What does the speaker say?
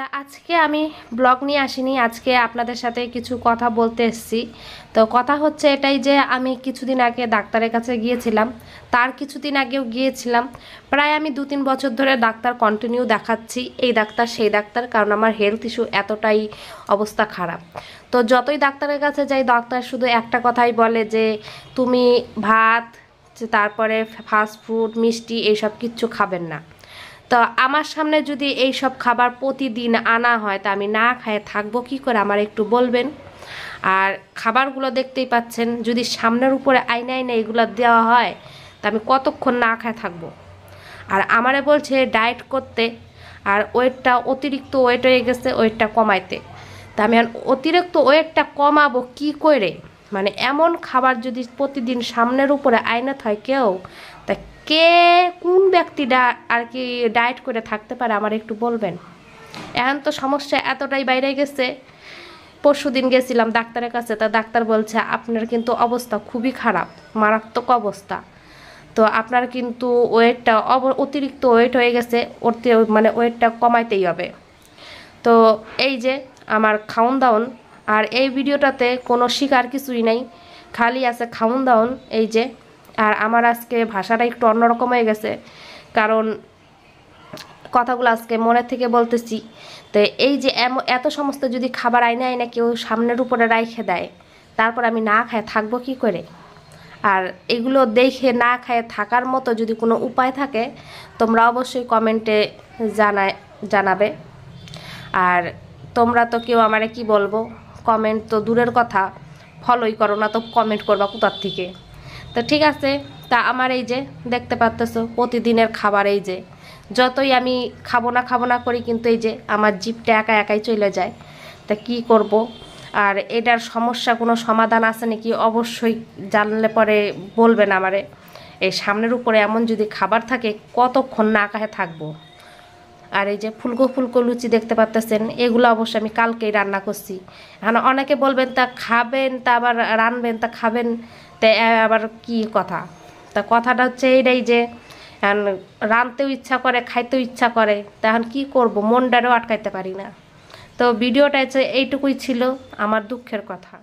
তা আজকে আমি ব্লগ নিয়ে আসিনি, আজকে আপনাদের সাথে কিছু কথা বলতে এসেছি। তো কথা হচ্ছে এটাই যে আমি কিছুদিন আগে ডাক্তারের কাছে গিয়েছিলাম, তার কিছুদিন আগেও গিয়েছিলাম। প্রায় আমি 2-3 বছর ধরে ডাক্তার কন্টিনিউ দেখাচ্ছি, এই ডাক্তার সেই ডাক্তার, কারণ আমার হেলথ ইস্যু এতটাই অবস্থা খারাপ। তো যতই ডাক্তারের কাছে যাই, ডাক্তার শুধু একটা কথাই বলে যে তুমি ভাত, তারপরে ফাস্ট ফুড, মিষ্টি এইসব কিচ্ছু খাবেন না। তো আমার সামনে যদি এই সব খাবার প্রতিদিন আনা হয়, তা আমি না খেয়ে থাকবো কী করে আমার একটু বলবেন। আর খাবারগুলো দেখতেই পাচ্ছেন, যদি সামনের উপরে আইনে আইনে এগুলো দেওয়া হয়, তা আমি কতক্ষণ না খেয়ে থাকবো। আর আমারে বলছে ডায়েট করতে, আর ওয়েটটা অতিরিক্ত ওয়েট হয়ে গেছে, ওয়েটটা কমাইতে। তা আমি অতিরিক্ত ওয়েটটা কমাবো কি করে? মানে এমন খাবার যদি প্রতিদিন সামনের উপরে আইনত হয় কেউ, তা কে কোন ব্যক্তিটা আর কি ডায়েট করে থাকতে পারে আমার একটু বলবেন। এখন তো সমস্যা এতটাই বাইরে গেছে, পরশুদিন গেছিলাম ডাক্তারের কাছে, তা ডাক্তার বলছে আপনার কিন্তু অবস্থা খুবই খারাপ, মারাত্মক অবস্থা। তো আপনার কিন্তু ওয়েটটা অতিরিক্ত ওয়েট হয়ে গেছে, মানে ওয়েটটা কমাইতেই হবে। তো এই যে আমার খাউন দাউন, আর এই ভিডিওটাতে কোনো শিকার কিছুই নাই, খালি আছে খাউন দাউন এই যে। আর আমার আজকে ভাষাটা একটু অন্যরকম হয়ে গেছে, কারণ কথাগুলো আজকে মনের থেকে বলতেছি। তো এই যে এত সমস্ত যদি খাবার আইনে আইনে কেউ সামনের উপরে রাইখে দেয়, তারপর আমি না খায় থাকবো কি করে? আর এগুলো দেখে না খায় থাকার মতো যদি কোনো উপায় থাকে, তোমরা অবশ্যই কমেন্টে জানাবে। আর তোমরা তো কেউ আমারে কি বলবো, কমেন্ট তো দূরের কথা, ফলোই করো না, তো কমেন্ট করবা কোথার থেকে? তো ঠিক আছে, তা আমার এই যে দেখতে পাচ্তেছো প্রতিদিনের খাবার, এই যে যতই আমি খাবো না করি, কিন্তু এই যে আমার জিভটা একা একাই চলে যায়। তা কি করব? আর এটার সমস্যা কোনো সমাধান আছে নাকি অবশ্যই জানলে পরে বলবেন আমারে। এই সামনের উপরে এমন যদি খাবার থাকে, কতক্ষণ না খায় থাকবো। আর এই যে ফুলকো ফুলকো লুচি দেখতে পাচ্তেছেন, এগুলো অবশ্যই আমি কালকেই রান্না করছি। এখন অনেকে বলবেন তা খাবেন, তা আবার রানবেন, তা খাবেন, তা আবার কি কথা? তা কথাটা হচ্ছে এইটাই যে রানতেও ইচ্ছা করে, খাইতেও ইচ্ছা করে, তা এখন কী করবো, মনটারও আটকাইতে পারি না। তো ভিডিওটা হচ্ছে এইটুকুই ছিল আমার দুঃখের কথা।